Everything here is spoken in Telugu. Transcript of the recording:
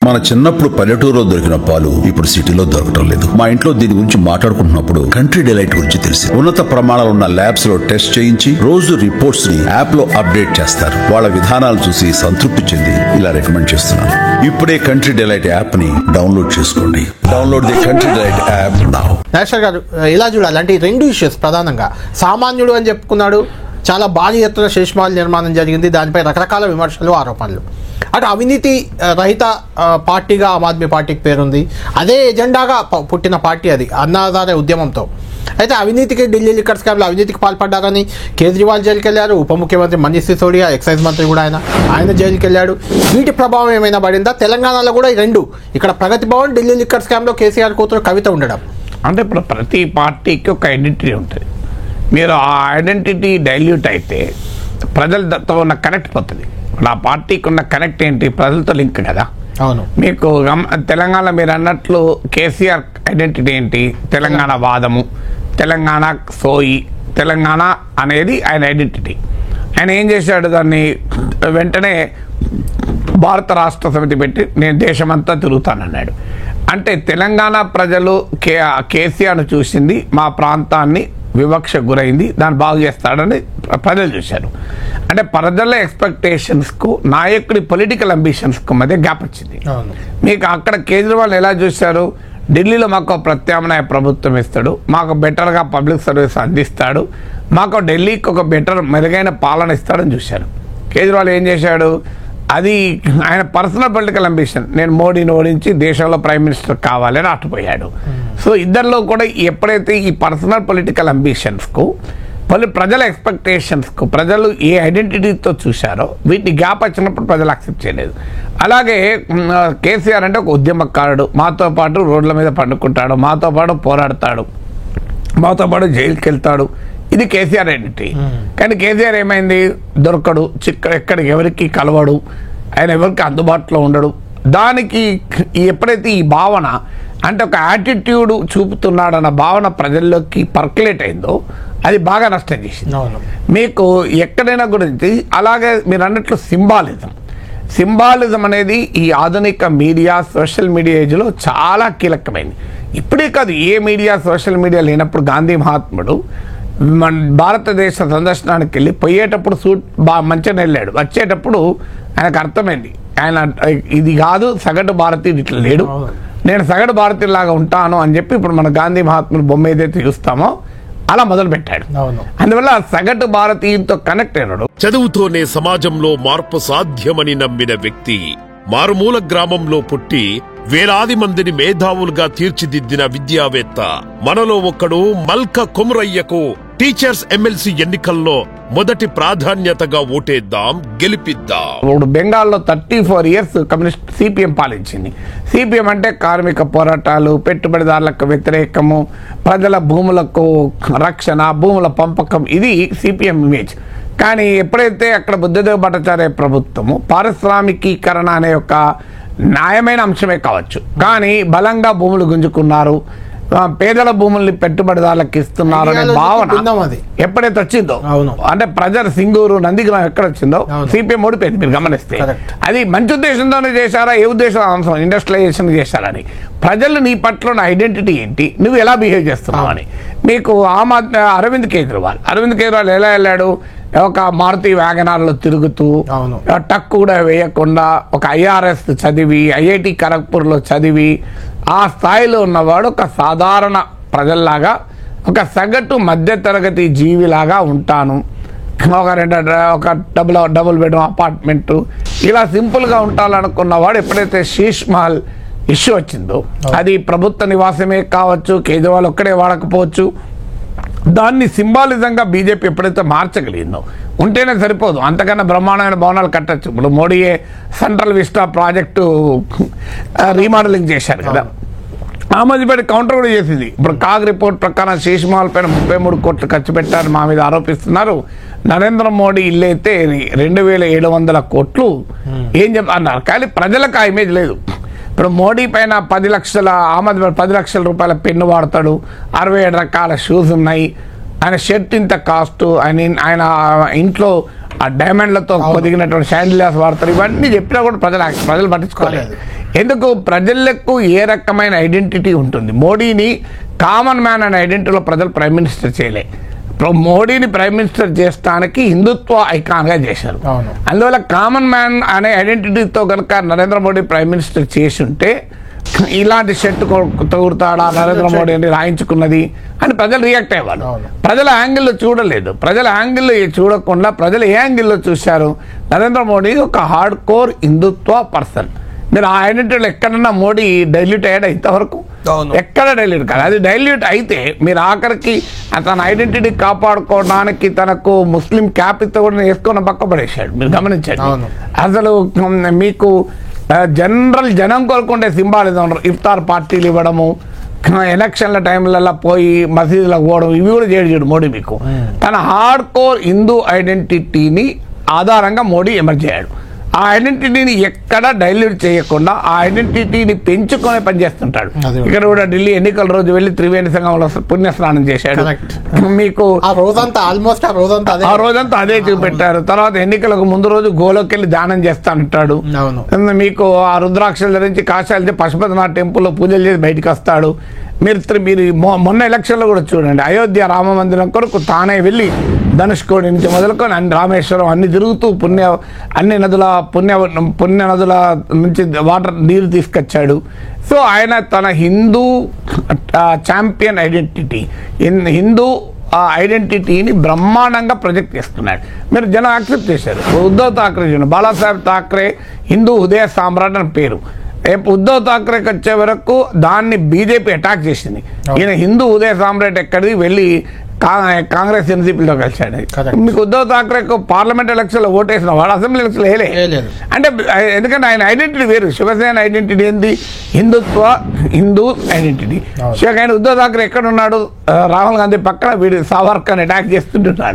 మన చిన్నప్పుడు పల్లెటూరులో దొరికిన పాలు ఇప్పుడు సిటీలో దొరకటం లేదు. మా ఇంట్లో దీని గురించి మాట్లాడుకుంటున్నప్పుడు కంట్రీ డిలైట్ గురించి తెలిసి ఉన్నత ప్రమాణాలు ఉన్న ల్యాబ్స్ లో టెస్ట్ చేయించి రోజు రిపోర్ట్స్ ని యాప్ లో అప్డేట్ చేస్తారు. వాళ్ళ విధానాలు చూసి సంతృప్తి చెంది ఇలా రికమెండ్ చేస్తున్నాను. ఇప్పుడే కంట్రీ డిలైట్ యాప్ ని డౌన్లోడ్ చేసుకోండి. Download the Country Delight app now. Nageshwar garu, ఇలా చూడాలి అంటే 2 ఇష్యూస్ ప్రధానంగా. సామాన్యుడు అని చెప్పుకున్నాడు, చాలా భారీ ఎత్తున శేషమాల్ నిర్మాణం జరిగింది, దానిపై రకరకాల విమర్శలు, ఆరోపణలు. అటు అవినీతి రహిత పార్టీగా ఆమ్ ఆద్మీ పార్టీకి పేరుంది. అదే ఎజెండాగా పుట్టిన పార్టీ అది, అన్నాధార ఉద్యమంతో. అయితే అవినీతికి, ఢిల్లీ లిక్కర్ స్కామ్లో అవినీతికి పాల్పడ్డారని కేజ్రీవాల్ జైలుకి వెళ్ళారు. ఉప ముఖ్యమంత్రి మనీష్ సిసోడియా, ఎక్సైజ్ మంత్రి కూడా ఆయన జైలుకి వెళ్ళాడు. వీటి ప్రభావం ఏమైనా పడిందా? తెలంగాణలో కూడా ఈ 2, ఇక్కడ ప్రగతి భవన్, ఢిల్లీ లిక్కర్ స్కామ్లో కేసీఆర్ కూతురు కవిత ఉండడం. అంటే ఇప్పుడు ప్రతి పార్టీకి ఒక ఐడెంటిటీ ఉంటుంది. మీరు ఆ ఐడెంటిటీ డైల్యూట్ అయితే ప్రజలతో ఉన్న కనెక్ట్ పోతుంది. ఆ పార్టీకి ఉన్న కనెక్ట్ ఏంటి? ప్రజలతో లింక్ కదా. అవును. మీకు తెలంగాణ మీరు అన్నట్లు కేసీఆర్ ఐడెంటిటీ ఏంటి? తెలంగాణ వాదము, తెలంగాణ సోయి, తెలంగాణ అనేది ఆయన ఐడెంటిటీ. ఆయన ఏం చేశాడు? దాన్ని వెంటనే భారత రాష్ట్ర సమితి పెట్టి నేను దేశమంతా తిరుగుతానన్నాడు. అంటే తెలంగాణ ప్రజలు కేసీఆర్ను చూసింది, మా ప్రాంతాన్ని వివక్ష గురైంది, దాన్ని బాగు చేస్తాడని ప్రజలు చూశారు. అంటే ప్రజల ఎక్స్పెక్టేషన్స్కు నాయకుడి పొలిటికల్ అంబిషన్స్కు మధ్య గ్యాప్ వచ్చింది. మీకు అక్కడ కేజ్రీవాల్ ఎలా చూశారు? ఢిల్లీలో మాకు ప్రత్యామ్నాయ ప్రభుత్వం ఇస్తాడు, మాకు బెటర్గా పబ్లిక్ సర్వీస్ అందిస్తాడు, మాకు ఢిల్లీకి ఒక మెరుగైన పాలన ఇస్తాడని చూశారు. కేజ్రీవాల్ ఏం చేశాడు? అది ఆయన పర్సనల్ పొలిటికల్ అంబిషన్, నేను మోడీని ఓడించి దేశంలో ప్రైమ్ మినిస్టర్ కావాలని అట్టుపోయాడు. సో ఇద్దరిలో కూడా ఎప్పుడైతే ఈ పర్సనల్ పొలిటికల్ అంబిషన్స్కు ప్రజల ఎక్స్పెక్టేషన్స్కు ప్రజలు ఏ ఐడెంటిటీతో చూశారో వీటిని గ్యాప్ వచ్చినప్పుడు ప్రజలు యాక్సెప్ట్ చేయలేదు. అలాగే కేసీఆర్ అంటే ఒక ఉద్యమకారుడు, మాతో పాటు రోడ్ల మీద పండుకుంటాడు, మాతో పాటు పోరాడతాడు, మాతో పాటు జైలుకి వెళ్తాడు. ఇది కేసీఆర్ ఐడెంటిటీ. కానీ కేసీఆర్ ఏమైంది? దొరకడు, ఎక్కడికి ఎవరికి కలవడు, ఆయన ఎవరికి అందుబాటులో ఉండడు. దానికి ఎప్పుడైతే ఈ భావన అంటే ఒక యాటిట్యూడ్ చూపుతున్నాడన్న భావన ప్రజల్లోకి పర్కులేట్ అయిందో అది బాగా నష్టం చేసింది మీకు ఎక్కడైనా గురించి. అలాగే మీరు అన్నట్లు సింబాలిజం అనేది ఈ ఆధునిక మీడియా, సోషల్ మీడియా ఏజ్లో చాలా కీలకమైంది. ఇప్పుడే కాదు, ఏ మీడియా, సోషల్ మీడియా లేనప్పుడు గాంధీ మహాత్ముడు మన భారతదేశ సందర్శనానికి వెళ్ళి పోయేటప్పుడు సూట్ మంచిగా వెళ్ళాడు, వచ్చేటప్పుడు ఆయనకు అర్థమైంది ఆయన ఇది కాదు సగటు భారతీయుడు ఇట్లా లేడు, నేను సగటు భారతీయులాగా ఉంటాను అని చెప్పి ఇప్పుడు మన గాంధీ మహాత్ముడు బొమ్మ ఏదైతే చూస్తామో అలా మొదలు పెట్టాడు. అందువల్ల సగటు భారతీయులతో కనెక్ట్ అయినాడు. చదువుతోనే సమాజంలో మార్పు సాధ్యమని నమ్మిన వ్యక్తి, మారుమూల గ్రామంలో పుట్టి వేలాది మందిని మేధావులుగా తీర్చిదిద్దిన విద్యావేత్త, మనలో ఒక్కడు మల్క కొమురయ్యకు టీచర్స్ ఎమ్మెల్సీ ఎన్నికల్లో మొదటి ప్రాధాన్యతగా ఓటేద్దాం, గెలిపిద్దాం. ఇప్పుడు బెంగాల్లో 34 years కమ్యూనిస్ట్ సిపిఎం పాలించింది. సిపిఎం అంటే కార్మిక పోరాటాలు, పెట్టుబడిదారులకు వ్యతిరేకము, ప్రజల భూములకు రక్షణ, భూముల పంపకం, ఇది సిపిఎం ఇమేజ్. కానీ ఎప్పుడైతే అక్కడ బుద్ధదేవ్ భట్టాచార్య ప్రభుత్వము పారిశ్రామికీకరణ అనే ఒక న్యాయమైన అంశమే కావచ్చు, కానీ బలంగా భూములు గుంజుకున్నారు, పేదల భూముల్ని పెట్టుబడిదారులకు ఇస్తున్నారు అనే భావన ఎప్పుడైతే వచ్చిందో, అంటే ప్రజలు సింగూరు, నందిగ్రామం ఎక్కడ వచ్చిందో సిపిఎం ఓడిపోయింది. మీరు గమనిస్తే అది మంచి ఉద్దేశంతోనే చేశారా, ఏ ఉద్దేశం, ఇండస్ట్రియలైజేషన్ చేశారని. ప్రజలు నీ పట్ల ఉన్న ఐడెంటిటీ ఏంటి, నువ్వు ఎలా బిహేవ్ చేస్తున్నావు అని. మీకు అరవింద్ కేజ్రీవాల్ ఎలా వెళ్ళాడు? ఒక మారుతి వ్యాగనార్లో తిరుగుతూ, టక్ కూడా వేయకుండా, ఒక IRS చదివి, IIT ఖరగ్పూర్లో చదివి, ఆ స్థాయిలో ఉన్నవాడు ఒక సాధారణ ప్రజల్లాగా, ఒక సగటు మధ్యతరగతి జీవిలాగా ఉంటాను, ఒక డబుల్ బెడ్రూమ్ అపార్ట్మెంటు, ఇలా సింపుల్గా ఉంటాలనుకున్నవాడు ఎప్పుడైతే శీష్ మహల్ ఇష్యూ వచ్చిందో, అది ప్రభుత్వ నివాసమే కావచ్చు, కేజ్రీవాల్ ఒక్కడే వాడకపోవచ్చు, దాన్ని సింబాలిజంగా బీజేపీ ఎప్పుడైతే మార్చగలిగిందో, ఉంటేనే సరిపోదు, అంతకన్నా బ్రహ్మాండమైన భవనాలు కట్టచ్చు. ఇప్పుడు మోడీయే సెంట్రల్ విస్టా ప్రాజెక్టు రీమోడలింగ్ చేశారు కదా, ఆమ్ ఆద్మీ పార్టీ కౌంటర్ కూడా చేసింది. ఇప్పుడు కాగ్ రిపోర్ట్ ప్రకారం శేష్ మహల్ పైన 33 కోట్లు ఖర్చు పెట్టారని మా మీద ఆరోపిస్తున్నారు. నరేంద్ర మోడీ ఇల్లు అయితే 2700 కోట్లు ఏం అన్నారు, కానీ ప్రజలకు ఆ ఇమేజ్ లేదు. ఇప్పుడు మోడీ పైన 10 లక్షల, ఆమ్ ఆద్మీ 10 లక్షల రూపాయల పెన్ను వాడతాడు, 67 రకాల షూస్ ఉన్నాయి, ఆయన షర్ట్ ఇంత కాస్ట్, ఆయన ఇంట్లో ఆ డైమండ్లతో పొదిగినటువంటి శాండిలియర్స్ వాడతారు. ఇవన్నీ చెప్పినా కూడా ప్రజలు పట్టించుకోలేదు. ఎందుకు? ప్రజలకు ఏ రకమైన ఐడెంటిటీ ఉంటుంది? మోడీని కామన్ మ్యాన్ అనే ఐడెంటిటీలో ప్రజలు ప్రైమ్ మినిస్టర్ చేయలే. మోడీని ప్రైమ్ మినిస్టర్ చేస్తానికి హిందుత్వ ఐకాన్గా చేశారు. అందువల్ల కామన్ మ్యాన్ అనే ఐడెంటిటీతో కనుక నరేంద్ర మోడీ ప్రైమ్ మినిస్టర్ చేసి ఉంటే ఇలాంటి షర్ట్ తగురుతాడా నరేంద్ర మోడీ అని రాయించుకున్నది అని ప్రజలు రియాక్ట్ అయ్యేవాళ్ళు. ప్రజల యాంగిల్లో చూడలేదు. ప్రజల యాంగిల్లో చూడకుండా ప్రజలు ఏ యాంగిల్లో చూశారు? నరేంద్ర మోడీ ఒక హార్డ్ కోర్ హిందుత్వ పర్సన్. మీరు ఆ ఐడెంటిటీలో ఎక్కడన్నా మోడీ డైల్యూట్ అయ్యాడు ఇంతవరకు? ఎక్కడ డైల్యూట్ కాదు. అది డైల్యూట్ అయితే మీరు ఆఖరికి తన ఐడెంటిటీ కాపాడుకోవడానికి తనకు ముస్లిం క్యాప్ ఇస్తే కూడా వేసుకున్న పక్క పడేసాడు. మీరు గమనించండి. అసలు మీకు జనం కోరుకుంటే సింబాలిజం, ఇఫ్తార్ పార్టీలు ఇవ్వడము, ఎలక్షన్ల టైంలలో పోయి మసీదులకు పోవడం, ఇవి కూడా చేయడు మోడీ. మీకు తన హార్డ్ కోర్ హిందూ ఐడెంటిటీని ఆధారంగా మోడీ ఎమర్జ్ అయ్యాడు. ఆ ఐడెంటిటీని ఎక్కడ డైల్యూట్ చేయకుండా ఆ ఐడెంటిటీని పెంచుకొని పనిచేస్తుంటాడు. ఇక్కడ కూడా ఢిల్లీ ఎన్నికల రోజు వెళ్ళి త్రివేణి సంగంలో పుణ్యస్నానం చేశాడు. మీకు ఆ రోజంతా అదే చూపెట్టారు. తర్వాత ఎన్నికలకు ముందు రోజు గోలోకి వెళ్ళి దానం చేస్తానంటాడు. మీకు ఆ రుద్రాక్షలు ధరించి కాశాలు పశుపతినాథ్ టెంపుల్లో పూజలు చేసి బయటకు వస్తాడు. మీరు మొన్న ఎలక్షన్లో కూడా చూడండి, అయోధ్య రామ మందిరం కొరకు తానే వెళ్ళి ధనుష్కోడి నుంచి మొదలుకొని రామేశ్వరం అన్ని తిరుగుతూ అన్ని పుణ్య నదుల నుంచి నీరు తీసుకొచ్చాడు. సో ఆయన తన హిందూ ఛాంపియన్ ఐడెంటిటీ, హిందూ ఐడెంటిటీని బ్రహ్మాండంగా ప్రొజెక్ట్ చేస్తున్నాడు. మీరు జనం యాక్సెప్ట్ చేశారు. ఉద్ధవ్ ఠాక్రే చూడండి, బాలాసాహెబ్ ఠాక్రే హిందూ హృదయ సామ్రాట్ అని పేరు. ఉద్ధవ్ ఠాక్రేకి వచ్చే వరకు దాన్ని బీజేపీ అటాక్ చేసింది. ఈయన హిందూ ఉదయ సామ్రాట్ ఎక్కడిది వెళ్ళి కాంగ్రెస్ ఎన్సీపీలో కలిశాడు. మీకు ఉద్ధవ్ ఠాక్రేకు పార్లమెంట్ ఎలక్షన్లో ఓటేసిన వాడు అసెంబ్లీ ఎలక్షన్లో వేయలేదు. అంటే ఎందుకంటే ఆయన ఐడెంటిటీ వేరు. శివసేన ఐడెంటిటీ ఏంది? హిందూ ఐడెంటిటీ. ఆయన ఉద్ధవ్ ఠాక్రే ఎక్కడ ఉన్నాడు? రాహుల్ గాంధీ పక్కన వీడు సావర్కర్ని అటాక్ చేస్తుంటున్నాడు.